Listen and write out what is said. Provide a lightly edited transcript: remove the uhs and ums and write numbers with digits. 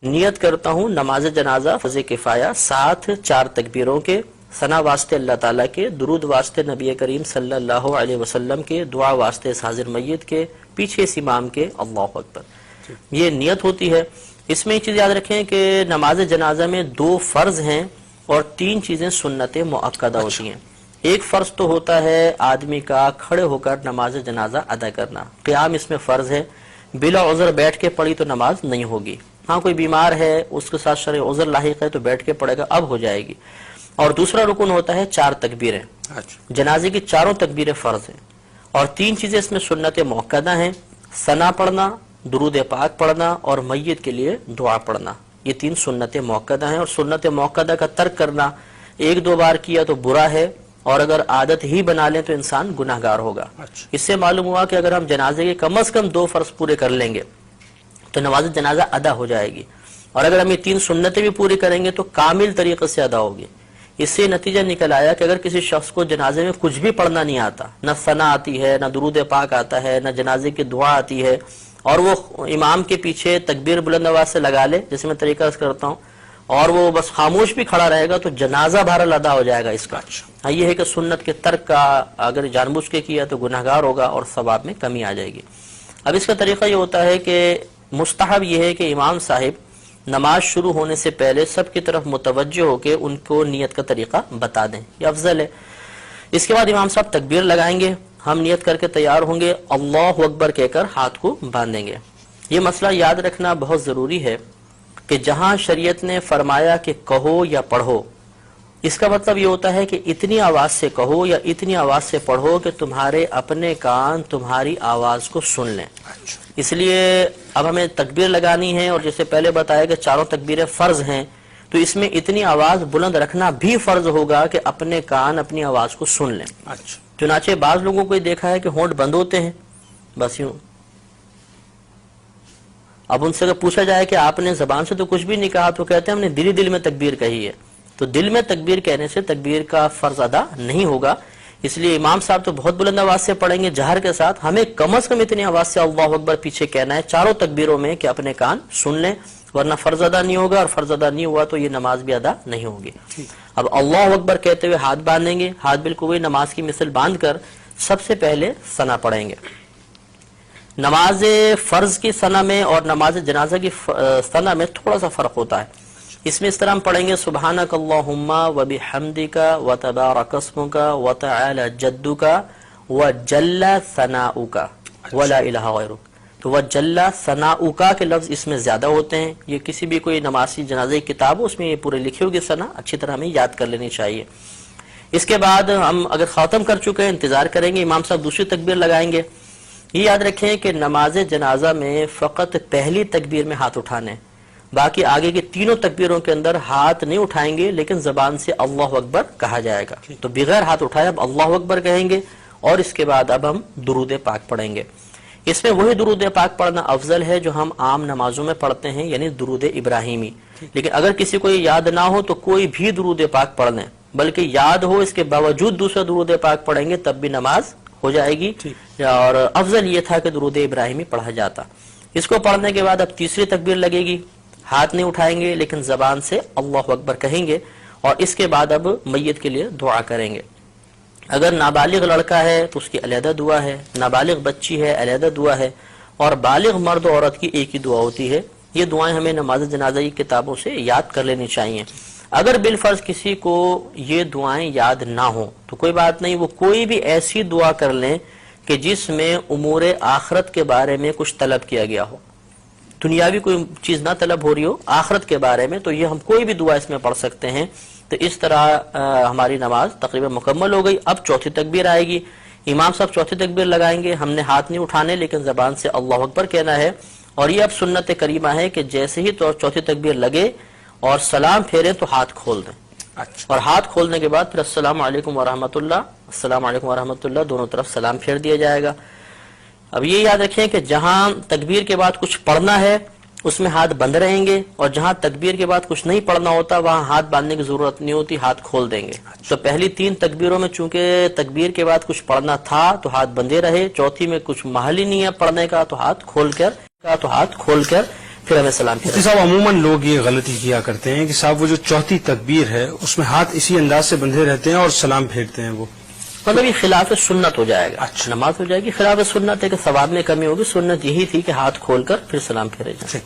نیت کرتا ہوں نماز جنازہ فرض کفایہ ساتھ 4 تکبیروں کے، ثنا واسطے اللہ تعالیٰ کے، درود واسطے نبی کریم صلی اللہ علیہ وسلم کے، دعا واسطے اس حاضر میت کے، پیچھے اس امام کے، اللہ اکبر، یہ نیت ہوتی ہے۔ اس میں ایک چیز یاد رکھیں کہ نماز جنازہ میں 2 فرض ہیں اور 3 چیزیں سنت مؤکدہ ہوتی ہیں۔ ایک فرض تو ہوتا ہے آدمی کا کھڑے ہو کر نماز جنازہ ادا کرنا، قیام اس میں فرض ہے، بلا عذر بیٹھ کے پڑھی تو نماز نہیں ہوگی، ہاں کوئی بیمار ہے اس کے ساتھ شرعی عذر لاحق ہے تو بیٹھ کے پڑھے گا، اب ہو جائے گی۔ اور دوسرا رکن ہوتا ہے 4 تکبیریں، جنازے کی 4 تکبیریں فرض ہیں، اور 3 چیزیں اس میں سنت مؤکدہ ہیں، ثنا پڑھنا، درود پاک پڑھنا اور میت کے لیے دعا پڑھنا، یہ 3 سنت مؤکدہ ہیں۔ اور سنت مؤکدہ کا ترک کرنا 1-2 بار کیا تو برا ہے، اور اگر عادت ہی بنا لیں تو انسان گناہگار ہوگا۔ اس سے معلوم ہوا کہ اگر ہم جنازے کے کم از کم 2 فرض پورے کر لیں گے تو نماز جنازہ ادا ہو جائے گی، اور اگر ہم یہ 3 سنتیں بھی پوری کریں گے تو کامل طریقے سے ادا ہوگی۔ اس سے نتیجہ نکل آیا کہ اگر کسی شخص کو جنازے میں کچھ بھی پڑھنا نہیں آتا، نہ ثنا آتی ہے، نہ درود پاک آتا ہے، نہ جنازے کی دعا آتی ہے، اور وہ امام کے پیچھے تکبیر بلند آواز سے لگا لے جیسے میں طریقہ عرض کرتا ہوں، اور وہ بس خاموش بھی کھڑا رہے گا تو جنازہ بہرحال ادا ہو جائے گا اس کا۔ ہاں یہ ہے کہ سنت کے ترک کا اگر جان بوجھ کے کیا تو گناہگار ہوگا اور ثواب میں کمی آ جائے گی۔ اب اس کا طریقہ یہ ہوتا ہے کہ مستحب یہ ہے کہ امام صاحب نماز شروع ہونے سے پہلے سب کی طرف متوجہ ہو کے ان کو نیت کا طریقہ بتا دیں، یہ افضل ہے۔ اس کے بعد امام صاحب تکبیر لگائیں گے، ہم نیت کر کے تیار ہوں گے، اللہ اکبر کہہ کر ہاتھ کو باندھیں گے۔ یہ مسئلہ یاد رکھنا بہت ضروری ہے کہ جہاں شریعت نے فرمایا کہ کہو یا پڑھو، اس کا مطلب یہ ہوتا ہے کہ اتنی آواز سے کہو یا اتنی آواز سے پڑھو کہ تمہارے اپنے کان تمہاری آواز کو سن لیں۔ اس لیے اب ہمیں تکبیر لگانی ہے، اور جیسے پہلے بتایا کہ 4 تکبیریں فرض ہیں، تو اس میں اتنی آواز بلند رکھنا بھی فرض ہوگا کہ اپنے کان اپنی آواز کو سن لیں۔ چنانچہ بعض لوگوں کو دیکھا ہے کہ ہونٹ بند ہوتے ہیں، بس یوں۔ اب ان سے اگر پوچھا جائے کہ آپ نے زبان سے تو کچھ بھی نہیں کہا، تو کہتے ہیں ہم نے دل ہی دل میں تکبیر کہی ہے۔ تو دل میں تکبیر کہنے سے تکبیر کا فرض ادا نہیں ہوگا، اس لیے امام صاحب تو بہت بلند آواز سے پڑھیں گے جہر کے ساتھ، ہمیں کم از کم اتنی آواز سے اللہ اکبر پیچھے کہنا ہے 4 تکبیروں میں کہ اپنے کان سن لیں، ورنہ فرض ادا نہیں ہوگا، اور فرض ادا نہیں ہوا تو یہ نماز بھی ادا نہیں ہوگی۔ اب اللہ اکبر کہتے ہوئے ہاتھ باندھیں گے، ہاتھ بالکل وہی نماز کی مثل باندھ کر سب سے پہلے ثنا پڑھیں گے۔ نماز فرض کی ثنا میں اور نماز جنازہ کی ثنا میں تھوڑا سا فرق ہوتا ہے۔ اس میں اس طرح ہم پڑھیں گے سبحانک اللہم وبحمدک وتبارک اسمک وتعالی جدک وجل ثناؤک ولا الہ غیرک۔ تو وجل ثناؤک کے لفظ اس میں زیادہ ہوتے ہیں، یہ کسی بھی کوئی نمازی جنازہ کی کتاب ہو اس میں یہ پورے لکھی ہوگی ثنا، اچھی طرح ہمیں یاد کر لینی چاہیے۔ اس کے بعد ہم اگر ختم کر چکے ہیں انتظار کریں گے، امام صاحب دوسری تکبیر لگائیں گے۔ یہ یاد رکھیں کہ نماز جنازہ میں فقط پہلی تکبیر میں ہاتھ اٹھانے، باقی آگے کی 3 تکبیروں کے اندر ہاتھ نہیں اٹھائیں گے، لیکن زبان سے اللہ اکبر کہا جائے گا۔ تو بغیر ہاتھ اٹھائے اب اللہ اکبر کہیں گے، اور اس کے بعد اب ہم درود پاک پڑھیں گے۔ اس میں وہی درود پاک پڑھنا افضل ہے جو ہم عام نمازوں میں پڑھتے ہیں، یعنی درود ابراہیمی۔ لیکن اگر کسی کو یہ یاد نہ ہو تو کوئی بھی درود پاک پڑھ لیں، بلکہ یاد ہو اس کے باوجود دوسرا درود پاک پڑھیں گے تب بھی نماز ہو جائے گی، اور افضل یہ تھا کہ درود ابراہیمی پڑھا جاتا۔ اس کو پڑھنے کے بعد اب تیسری تکبیر لگے گی، ہاتھ نہیں اٹھائیں گے لیکن زبان سے اللہ اکبر کہیں گے، اور اس کے بعد اب میت کے لیے دعا کریں گے۔ اگر نابالغ لڑکا ہے تو اس کی علیحدہ دعا ہے، نابالغ بچی ہے علیحدہ دعا ہے، اور بالغ مرد و عورت کی ایک ہی دعا ہوتی ہے۔ یہ دعائیں ہمیں نماز جنازہ کی کتابوں سے یاد کر لینی چاہیے۔ اگر بالفرض کسی کو یہ دعائیں یاد نہ ہوں تو کوئی بات نہیں، وہ کوئی بھی ایسی دعا کر لیں کہ جس میں امور آخرت کے بارے میں کچھ طلب کیا گیا ہو، دنیاوی کوئی چیز نہ طلب ہو رہی ہو، آخرت کے بارے میں، تو یہ ہم کوئی بھی دعا اس میں پڑھ سکتے ہیں۔ تو اس طرح ہماری نماز تقریباً مکمل ہو گئی۔ اب چوتھی تکبیر آئے گی، امام صاحب چوتھی تکبیر لگائیں گے، ہم نے ہاتھ نہیں اٹھانے لیکن زبان سے اللہ اکبر کہنا ہے، اور یہ اب سنت کریمہ ہے کہ جیسے ہی چوتھی تکبیر لگے اور سلام پھیرے تو ہاتھ کھول دیں، اور ہاتھ کھولنے کے بعد پھر السلام علیکم ورحمۃ اللہ، السلام علیکم ورحمۃ اللہ، دونوں طرف سلام پھیر دیا جائے گا۔ اب یہ یاد رکھیں کہ جہاں تکبیر کے بعد کچھ پڑھنا ہے اس میں ہاتھ بند رہیں گے، اور جہاں تکبیر کے بعد کچھ نہیں پڑھنا ہوتا وہاں ہاتھ باندھنے کی ضرورت نہیں ہوتی، ہاتھ کھول دیں گے۔ تو پہلی 3 تکبیروں میں چونکہ تکبیر کے بعد کچھ پڑھنا تھا تو ہاتھ بندے رہے، چوتھی میں کچھ محل ہی نہیں ہے پڑھنے کا تو ہاتھ کھول کر پھر ہمیں سلام پھیرنا. مفتی صاحب عموماً لوگ یہ غلطی کیا کرتے ہیں کہ صاحب وہ جو چوتھی تکبیر ہے اس میں ہاتھ اسی انداز سے بندھے رہتے ہیں اور سلام پھیرتے ہیں، وہ مطلب یہ خلاف سنت ہو جائے گا. اچھا. نماز ہو جائے گی خلاف سنت ہے کہ ثواب میں کمی ہوگی. سنت یہی تھی کہ ہاتھ کھول کر پھر سلام پھیرے جائیں.